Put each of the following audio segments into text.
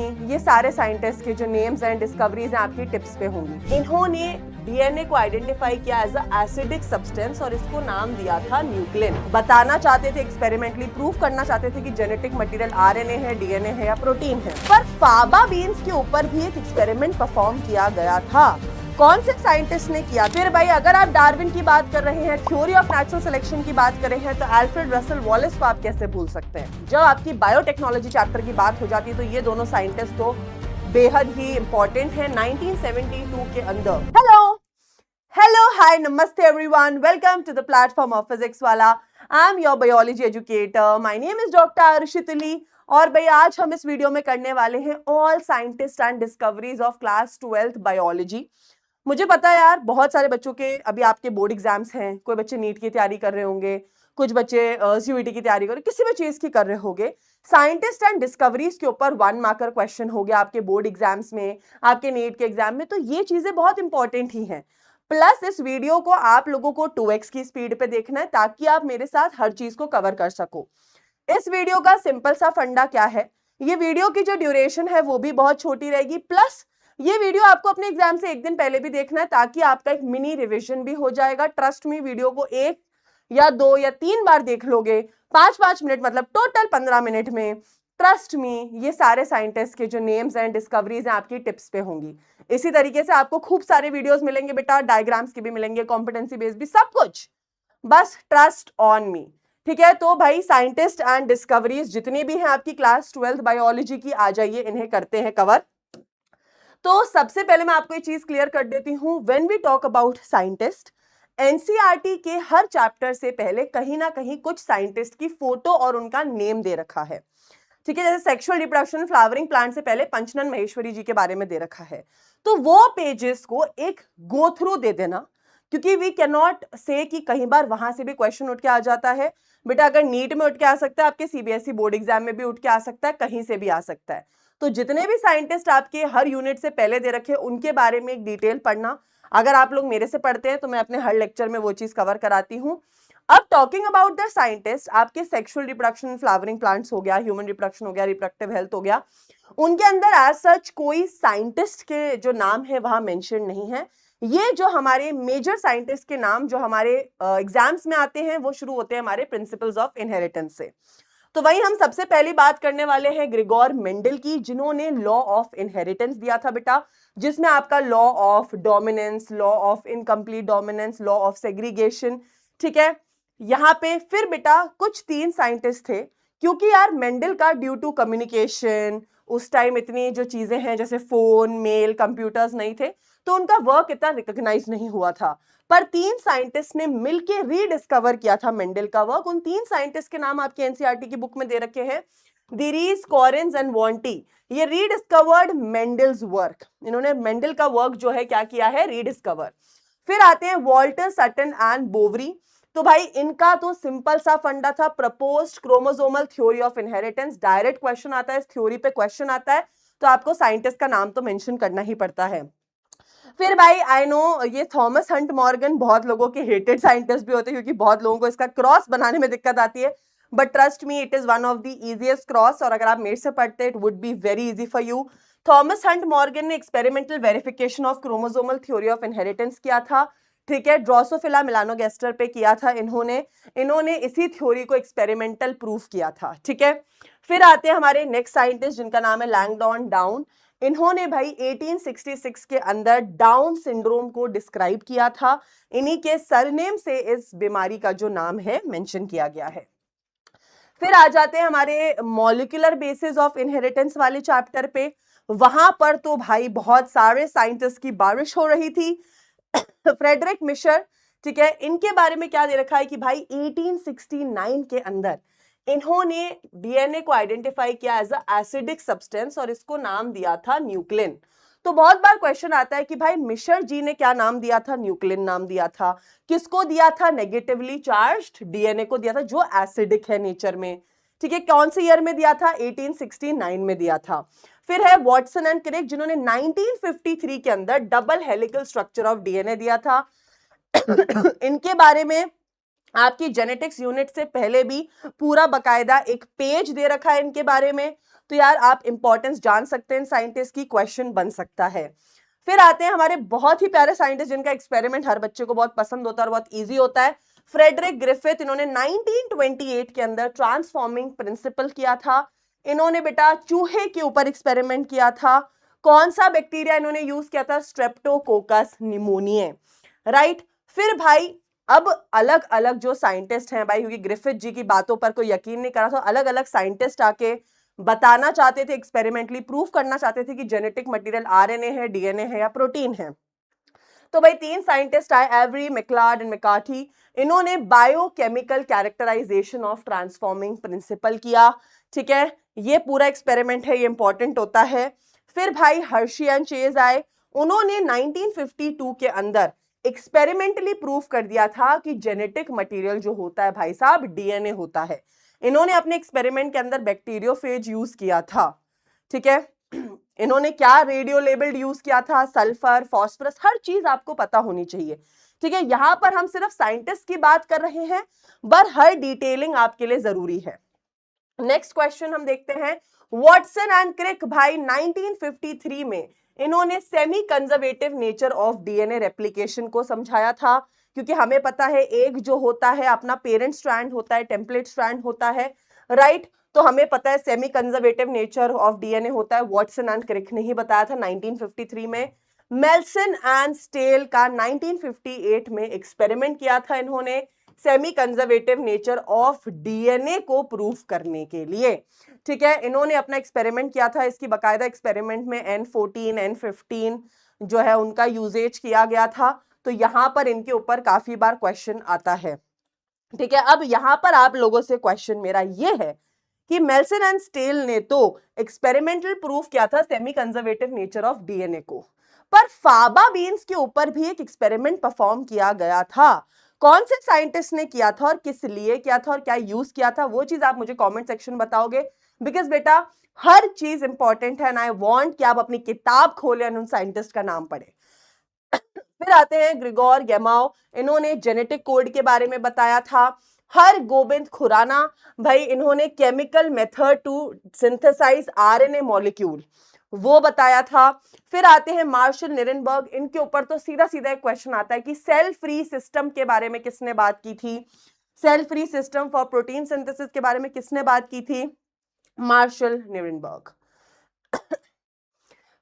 मी, ये सारे साइंटिस्ट के जो नेम्स एंड डिस्कवरीज हैं आपकी टिप्स पे होंगी। इन्होंने डीएनए को आइडेंटिफाई किया एज अ एसिडिक सब्सटेंस और इसको नाम दिया था न्यूक्लिन। बताना चाहते थे, एक्सपेरिमेंटली प्रूव करना चाहते थे कि जेनेटिक मटेरियल आरएनए है, डीएनए है या प्रोटीन है। पर फाबा बीन्स के ऊपर भी एक एक्सपेरिमेंट परफॉर्म किया गया था। कौन से साइंटिस्ट ने किया? फिर भाई अगर आप डार्विन की बात कर रहे हैं, थ्योरी ऑफ नेचुरल सिलेक्शन की बात कर रहे हैं, तो अल्फ्रेड रसल वॉलेस को आप कैसे भूल सकते हैं? जब आपकी बायोटेक्नोलॉजी चैप्टर की बात हो जाती है तो ये दोनों साइंटिस्ट तो बेहद ही इंपॉर्टेंट है 1972 के अंदर। Hello hi namaste everyone, welcome to the platform of Physics Wallah. I am your biology educator, my name is doctor Arshit Ali. और भाई आज हम इस वीडियो में करने वाले हैं all scientist and discoveries of class 12th biology. मुझे पता है यार, बहुत सारे बच्चों के अभी आपके बोर्ड एग्जाम्स हैं, कोई बच्चे नीट की तैयारी कर रहे होंगे, कुछ बच्चे सीयूईटी की तैयारी कर रहे, किसी भी चीज की कर रहे होंगे। साइंटिस्ट एंड डिस्कवरीज के ऊपर 1 मार्कर क्वेश्चन हो गया आपके बोर्ड एग्जाम्स में, आपके नीट के एग्जाम में, तो ये चीजें बहुत इंपॉर्टेंट ही हैं। प्लस इस वीडियो को आप लोगों को 2x की स्पीड पे देखना है ताकि आप मेरे साथ हर चीज को कवर कर सको। इस वीडियो का सिंपल सा फंडा क्या है, ये वीडियो की जो ड्यूरेशन है वो भी बहुत छोटी रहेगी। प्लस ये वीडियो आपको अपने एग्जाम से एक दिन पहले भी देखना है ताकि आपका एक मिनी रिवीजन भी हो जाएगा। ट्रस्ट मी, वीडियो को 1 या 2 या 3 बार देख लोगे, 5-5 मिनट मतलब टोटल 15 मिनट में, ट्रस्ट मी ये सारे साइंटिस्ट के जो नेम्स एंड डिस्कवरीज हैं आपकी टिप्स पे होंगी। इसी तरीके से आपको खूब सारे वीडियोस मिलेंगे बेटा, डायग्राम्स के भी मिलेंगे, कॉम्पिटेंसी बेस्ड भी, सब कुछ। बस ट्रस्ट ऑन मी, ठीक है? तो भाई साइंटिस्ट एंड डिस्कवरीज जितनी भी हैं आपकी क्लास 12th बायोलॉजी की, आ जाइए, इन्हें करते हैं कवर। तो सबसे पहले मैं आपको ये चीज क्लियर कर देती हूं, when we talk about scientist, NCERT के हर चैप्टर से पहले कहीं ना कहीं कुछ साइंटिस्ट की फोटो और उनका नेम दे रखा है, ठीक है? जैसे सेक्सुअल रिप्रोडक्शन फ्लावरिंग प्लांट से पहले पंचनन महेश्वरी जी के बारे में दे रखा है, तो वो पेजेस को एक गो थ्रू दे देना, क्योंकि वी कैन नॉट से कि कहीं बार वहां से भी क्वेश्चन उठ के आ जाता है बेटा। अगर नीट में उठ के आ सकता है, आपके सीबीएसई बोर्ड एग्जाम में भी उठ के आ सकता है, कहीं से भी आ सकता है। तो जितने भी साइंटिस्ट आपके हर यूनिट से पहले दे रखे उनके बारे में एक डिटेल पढ़ना। अगर आप लोग मेरे से पढ़ते हैं तो मैं अपने हर लेक्चर में वो चीज कवर कराती हूँ। अब टॉकिंग अबाउट द साइंटिस्ट, आपके सेक्सुअल रिप्रोडक्शन फ्लावरिंग प्लांट्स हो गया, ह्यूमन रिप्रोडक्शन हो गया, रिप्रोडक्टिव हेल्थ हो गया, उनके अंदर एज सच कोई साइंटिस्ट के जो नाम है वहां मेंशन नहीं है। ये जो हमारे मेजर साइंटिस्ट के नाम जो हमारे एग्जाम्स में आते हैं वो शुरू होते हैं हमारे प्रिंसिपल्स ऑफ इनहेरिटेंस से। तो वही हम सबसे पहली बात करने वाले हैं ग्रिगोर मेंडल की, जिन्होंने लॉ ऑफ इनहेरिटेंस दिया था बेटा, जिसमें आपका law of dominance, law of incomplete dominance, law of segregation, ठीक है? यहाँ पे फिर बेटा कुछ 3 साइंटिस्ट थे, क्योंकि यार मेंडल का ड्यू टू कम्युनिकेशन उस टाइम इतनी जो चीजें हैं जैसे फोन, मेल, कंप्यूटर्स नहीं थे, तो उनका वर्क इतना रिकॉग्नाइज नहीं हुआ था। पर 3 साइंटिस्ट ने मिलके रीडिस्कवर किया था मेंडल का वर्क। उन 3 साइंटिस्ट के नाम आपके एनसीईआरटी की बुक में दे रखे हैं, दीरीज, कॉरेंस एंड वॉन्टी। ये रीडिस्कवर्ड मेंडल्स वर्क, इन्होंने मेंडल का वर्क जो है क्या किया है, रीडिस्कवर। फिर आते हैं वॉल्टर, सटन एंड बोवरी। तो भाई इनका तो सिंपल सा फंडा था, proposed chromosomal theory of inheritance. Direct question आता है, इस थ्योरी पे क्वेश्चन आता है तो आपको साइंटिस्ट का नाम तो मेंशन करना ही पड़ता है। फिर भाई आई नो ये थॉमस हंट मॉर्गन बहुत लोगों के हेटेड साइंटिस्ट भी होते हैं, क्योंकि बहुत लोगों को इसका क्रॉस बनाने में दिक्कत आती है, but trust me it is one of the easiest cross, और अगर आप मेरे से पढ़ते it would be very easy for you. Thomas Hunt Morgan ने experimental verification of chromosomal theory of inheritance किया था, ठीक है? ड्रोसोफिला मेलानोगास्टर पे किया था इन्होंने इसी थ्योरी को एक्सपेरिमेंटल प्रूफ किया था, ठीक है? फिर आते हैं हमारे नेक्स्ट साइंटिस्ट जिनका नाम है लैंगडॉन डाउन। इन्होंने भाई 1866 के अंदर डाउन सिंड्रोम को डिस्क्राइब किया था, इन्हीं के सरनेम से इस बीमारी का जो नाम है मेंशन किया गया है। फिर आ जाते हैं हमारे मॉलिक्यूलर बेसिस ऑफ इनहेरिटेंस वाले चैप्टर पे। वहां पर तो भाई बहुत सारे साइंटिस्ट की बारिश हो रही थी। फ्रेडरिक मिशर, ठीक है? इनके बारे में क्या दे रखा है कि भाई 1869 के अंदर इन्होंने डीएनए को आइडेंटिफाई किया एज अ एसिडिक सब्सटेंस और इसको नाम दिया था न्यूक्लिन। तो बहुत बार क्वेश्चन आता है कि भाई मिशर जी ने क्या नाम दिया था, न्यूक्लिन नाम दिया था। किसको दिया था? नेगेटिवली चार्ज्ड डीएनए को दिया था जो एसिडिक है नेचर में, ठीक है? कौन से ईयर में दिया था? 1869 में दिया था। फिर है वॉटसन एंड क्रिक, जिन्होंने 1953 के अंदर double helical structure of DNA दिया था। इनके बारे में आपकी जेनेटिक्स यूनिट से पहले भी पूरा बकायदा एक पेज दे रखा है इनके बारे में। तो यार आप इंपॉर्टेंस जान सकते हैं साइंटिस्ट की, क्वेश्चन बन सकता है। फिर आते हैं हमारे बहुत ही प्यारे साइंटिस्ट जिनका एक्सपेरिमेंट हर बच्चे को बहुत पसंद होता है और बहुत इजी होता है, फ्रेडरिक ग्रिफिथ। इन्होंने 1928 के अंदर ट्रांसफॉर्मिंग प्रिंसिपल किया था। इन्होंने बेटा चूहे के ऊपर एक्सपेरिमेंट किया था। कौन सा बैक्टीरिया इन्होंने यूज किया था? Streptococcus pneumonia, right. फिर भाई अब अलग अलग जो साइंटिस्ट हैं भाई, क्योंकि ग्रिफिथ जी की बातों पर कोई यकीन नहीं करा, तो अलग अलग साइंटिस्ट आके बताना चाहते थे, एक्सपेरिमेंटली प्रूफ करना चाहते थे कि जेनेटिक मटेरियल आरएनए है, डीएनए है या प्रोटीन है। तो भाई 3 साइंटिस्ट आए, एवरी, मैक्लार्ड एंड मैकार्थी। इन्होंने biochemical characterization of transforming principle किया। ठीक है, ये पूरा एक्सपेरिमेंट है, ये इंपॉर्टेंट होता है। फिर भाई हर्शी एंड चेज आए। उन्होंने 1952 के अंदर एक्सपेरिमेंटली प्रूफ कर दिया था कि जेनेटिक मटेरियल जो होता है भाई साहब डीएनए होता है। इन्होंने अपने एक्सपेरिमेंट के अंदर बैक्टीरियोफेज यूज किया था। ठीक है, इन्होंने क्या रेडियो लेबल्ड यूज किया था, सल्फर, फास्फोरस, हर चीज आपको पता होनी चाहिए। ठीक है, यहां पर हम सिर्फ साइंटिस्ट की बात कर रहे हैं, पर हर डिटेलिंग आपके लिए जरूरी है। नेक्स्ट क्वेश्चन हम देखते हैं, वॉटसन एंड क्रिक भाई 1953 में इन्होंने semi conservative nature of DNA replication को समझाया था। क्योंकि हमें पता है एक जो होता है अपना पेरेंट स्ट्रैंड होता है, टेम्पलेट स्ट्रैंड होता है, राइट। तो हमें पता है semi conservative nature of DNA होता है। वॉटसन एंड क्रिक ने ही बताया था 1953 में। मेल्सन एंड स्टेल का 1958 में एक्सपेरिमेंट किया था इन्होंने semi conservative nature of DNA को प्रूफ करने के लिए। ठीक है, इन्होंने अपना एक्सपेरिमेंट किया था, इसकी बकायदा एक्सपेरिमेंट में N14, N15 जो है उनका यूजेज किया गया था। तो यहां पर इनके ऊपर काफी बार क्वेश्चन आता है। ठीक है, अब यहां पर आप लोगों से क्वेश्चन मेरा ये है कि मेल्सन एंड स्टेल ने तो एक्सपेरिमेंटल प्रूफ किया था semi conservative nature of DNA को, पर फाबा बीन्स के ऊपर भी एक एक्सपेरिमेंट परफॉर्म किया गया था। कौन से साइंटिस्ट ने किया था और किस लिए किया था और क्या यूज किया था, वो चीज आप मुझे कमेंट सेक्शन बताओगे। बिकॉज बेटा हर चीज इंपॉर्टेंट है, एंड आई वांट कि आप अपनी किताब खोलें और उन साइंटिस्ट का नाम पढ़े। फिर आते हैं ग्रिगोर गेमाओ। इन्होंने जेनेटिक कोड के बारे में बताया था। हर गोबिंद खुराना भाई, इन्होंने chemical method to synthesize RNA molecule वो बताया था। फिर आते हैं मार्शल निरेनबर्ग। इनके ऊपर तो सीधा सीधा एक क्वेश्चन आता है कि सेल फ्री सिस्टम के बारे में किसने बात की थी? Cell free system for protein synthesis के बारे में किसने बात की थी? Marshall Nirenberg.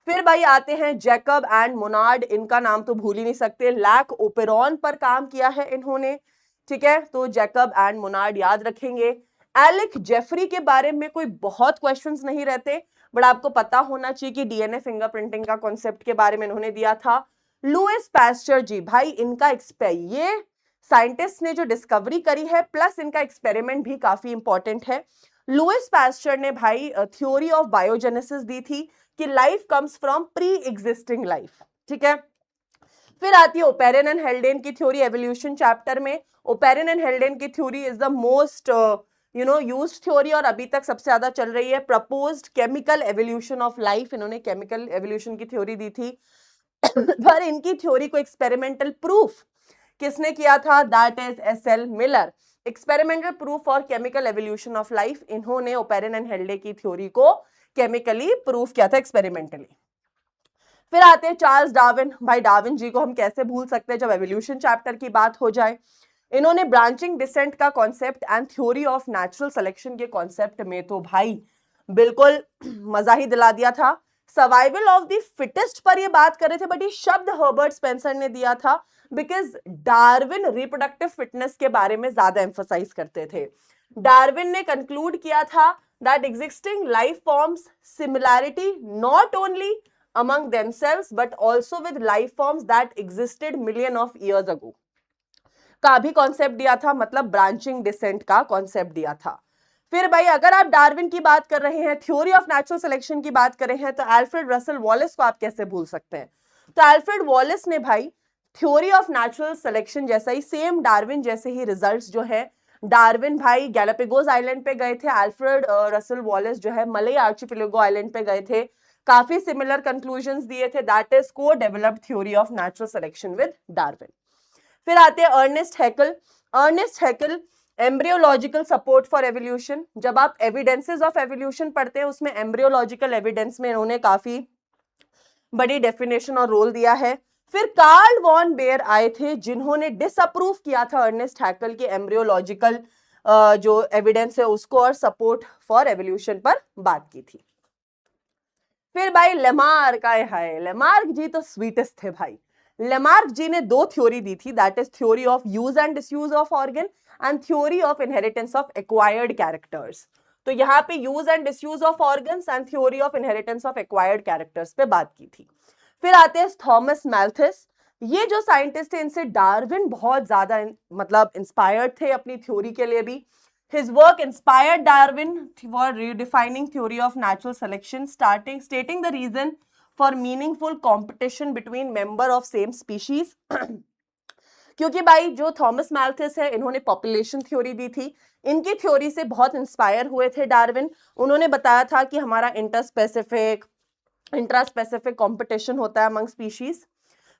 फिर भाई आते हैं जैकब एंड मोनार्ड। इनका नाम तो भूल ही नहीं सकते, लैक ओपेरॉन पर काम किया है इन्होंने। ठीक है, तो जैकब एंड मोनार्ड याद रखेंगे। एलिक जेफरी के बारे में कोई बहुत क्वेश्चंस नहीं रहते, बट आपको पता होना चाहिए कि डीएनए फिंगरप्रिंटिंग का कॉन्सेप्ट के बारे में इन्होंने दिया था। लुइस पास्चर जी भाई, इनका ये साइंटिस्ट ने जो डिस्कवरी करी है प्लस इनका एक्सपेरिमेंट भी काफी इंपॉर्टेंट है। लुइस पास्चर ने भाई थ्योरी ऑफ बायोजेनेसिस दी थी कि life comes from pre existing life. ठीक है, फिर आती है ओपेरन एंड हेल्डेन की थ्योरी एवोल्यूशन चैप्टर में। ओपेरन एंड हेल्डेन की theory is the most used theory और अभी तक सबसे ज्यादा चल रही है। Proposed chemical evolution of life, इन्होंने केमिकल एवोल्यूशन की थ्योरी दी थी। पर इनकी थ्योरी को एक्सपेरिमेंटल प्रूफ किसने किया था? That is SL Miller. Experimental proof for chemical evolution of life, इन्होंने ओपेरन एंड हेल्डे की थ्योरी को केमिकली प्रूफ किया था एक्सपेरिमेंटली। फिर आते हैं चार्ल्स डार्विन। भाई डार्विन जी को हम कैसे भूल सकते हैं जब एवोल्यूशन चैप्टर की बात हो जाए। इन्होंने ब्रांचिंग डिसेंट का concept and theory of natural selection के कॉन्सेप्ट में तो भाई बिल्कुल मजा ही दिला दिया था। सर्वाइवल ऑफ द फिटेस्ट पर ये बात कर रहे थे, बट ये शब्द हर्बर्ट स्पेंसर ने दिया था बिकॉज डार्विन रिप्रोडक्टिव फिटनेस के बारे में ज्यादा एम्फसाइज करते थे। डार्विन ने कंक्लूड किया था that existing life forms similarity not only among themselves but also with life forms that existed million of years ago का भी कॉन्सेप्ट दिया था, मतलब ब्रांचिंग डिसेंट का कॉन्सेप्ट दिया था। फिर भाई अगर आप डार्विन की बात कर रहे हैं, थ्योरी ऑफ नेचुरल सिलेक्शन की बात कर रहे हैं, तो अल्फ्रेड रसल वॉलेस को आप कैसे भूल सकते हैं? तो अल्फ्रेड वॉलेस ने भाई थ्योरी ऑफ नेचुरल सिलेक्शन जैसा ही सेम डार्विन जैसे ही रिजल्ट्स जो है, डार्विन भाई गैलापागोस आइलैंड पे गए थे, अल्फ्रेड रसल वॉलेस जो है मलई आर्चिपेलागो आइलैंड पे गए थे, काफी सिमिलर कंक्लूजन्स दिए थे। That is co developed theory of natural selection with Darwin. फिर आते हैं Ernest Haeckel. Ernest Haeckel embryological support for evolution, जब आप एविडेंसेस ऑफ एवोल्यूशन पढ़ते हैं उसमें एम्ब्रियोलॉजिकल एविडेंस में इन्होंने काफी बड़ी डेफिनेशन और रोल दिया है। फिर कार्ल वॉन बेयर आए थे जिन्होंने डिसअप्रूव किया था अर्नेस्ट हैकल के एम्ब्रियोलॉजिकल जो एविडेंस है उसको और सपोर्ट फॉर एवोल्यूशन पर बात की थी। फिर भाई लेमार्क आए, हाय लेमार्क जी तो स्वीटेस्ट थे भाई। लेमार्क जी ने दो थ्योरी दी थी, that is theory of use and disuse of organ and theory of inheritance of acquired characters. तो यहाँ पे use and disuse of organs and theory of inheritance of acquired characters पे बात की थी। फिर आते हैं थॉमस मैल्थस, ये जो साइंटिस्ट थे इनसे डार्विन बहुत ज्यादा मतलब इंस्पायर्ड थे अपनी थ्योरी के लिए भी। His work inspired Darwin for redefining theory of natural selection, stating the reason for meaningful competition between member of same species. क्योंकि भाई जो थॉमस मैल्थस है इन्होंने पॉपुलेशन थ्योरी दी थी, इनकी थ्योरी से बहुत इंस्पायर हुए थे डार्विन। उन्होंने बताया था कि हमारा इंट्रास्पेसिफिक कंपटीशन होता है अमंग स्पीशीज।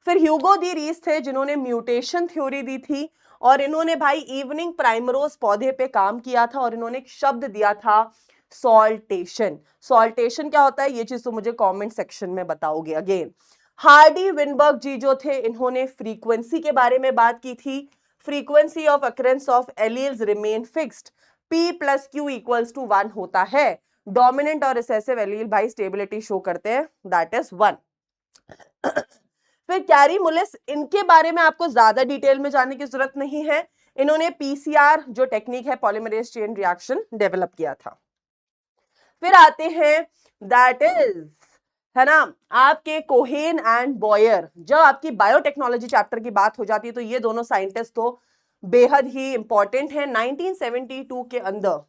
फिर ह्यूगो दी रीस थे जिन्होंने म्यूटेशन थ्योरी दी थी और इन्होंने भाई इवनिंग प्राइमरोज पौधे पे काम किया था और इन्होंने एक शब्द दिया था सॉल्टेशन। सॉल्टेशन क्या होता है ये चीज तो मुझे कमेंट सेक्शन में बताओगे अगेन। हार्डी विनबर्ग जी जो थे इन्होंने फ्रीक्वेंसी के बारे में बात की थी। Frequency of occurrence of alleles remain fixed, p plus q equals to 1 होता है। डोमिनेंट और रिसेसिव एलील भाई स्टेबिलिटी शो करते हैं, दैट इज 1। फिर कैरी मुलिस, इनके बारे में आपको ज्यादा डिटेल में जानने की जरूरत नहीं है, इन्होंने पीसीआर जो टेक्निक है पॉलीमरेज चेन रिएक्शन डेवलप किया था। फिर आते हैं दैट इज है ना आपके कोहेन एंड बॉयर। जब आपकी बायोटेक्नोलॉजी चैप्टर की बात हो जाती है तो ये दोनों साइंटिस्ट तो बेहद ही इंपॉर्टेंट है। 1972 के अंदर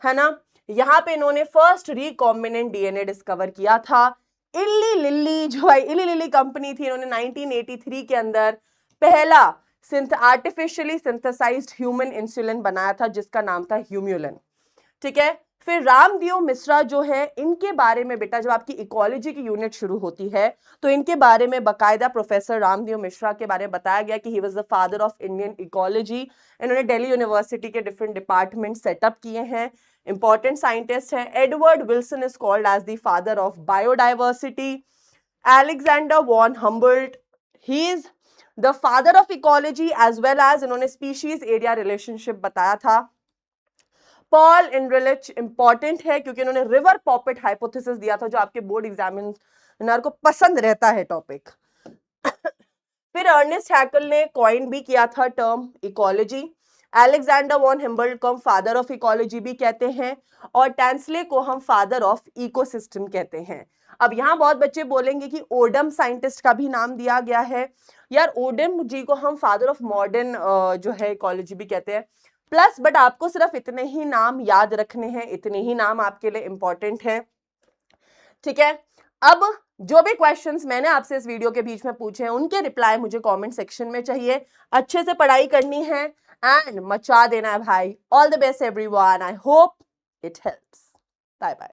है ना यहाँ पे इन्होंने फर्स्ट रिकॉम्बिनेंट डीएनए डिस्कवर किया था। इली लिली जो है इली लिली कंपनी थी, इन्होंने 1983 के अंदर पहला आर्टिफिशियली सिंथेसाइज्ड ह्यूमन इंसुलिन बनाया था जिसका नाम था ह्यूम्युलिन। ठीक है। फिर रामदेव मिश्रा जो है इनके बारे में बेटा जब आपकी इकोलॉजी की यूनिट शुरू होती है तो इनके बारे में बकायदा प्रोफेसर रामदेव मिश्रा के बारे में बताया गया कि he was the father of Indian ecology. इन्होंने दिल्ली यूनिवर्सिटी के डिफरेंट डिपार्टमेंट सेटअप किए हैं, इंपॉर्टेंट साइंटिस्ट है। Edward Wilson is called as the father of biodiversity. Alexander von Humboldt, he is the father of ecology as well as इन्होंने species area relationship बताया था। Paul enrich important है क्योंकि इन्होंने river पॉपेट hypothesis दिया था जो आपके बोर्ड एग्जामिनर को पसंद रहता है टॉपिक। फिर अर्नेस्ट हैकल ने कॉइन भी किया था टर्म इकोलॉजी। अलेक्जेंडर वॉन हिम्बोल्ट को हम फादर ऑफ इकोलॉजी भी कहते हैं और टैंसले को हम फादर ऑफ इकोसिस्टम कहते हैं। अब यहाँ बहुत बच्चे बोलेंगे कि ओडम साइंटिस्ट का भी नाम दिया गया है। यार ओडम जी को हम फादर ऑफ मॉडर्न जो है इकोलॉजी भी कहते हैं प्लस, बट आपको सिर्फ इतने ही नाम याद रखने हैं, इतने ही नाम आपके लिए इंपॉर्टेंट है। ठीक है। अब जो भी क्वेश्चंस मैंने आपसे इस वीडियो के बीच में पूछे हैं उनके रिप्लाई मुझे कमेंट सेक्शन में चाहिए। अच्छे से पढ़ाई करनी है एंड मचा देना है भाई। All the best everyone, I hope it helps. Bye bye.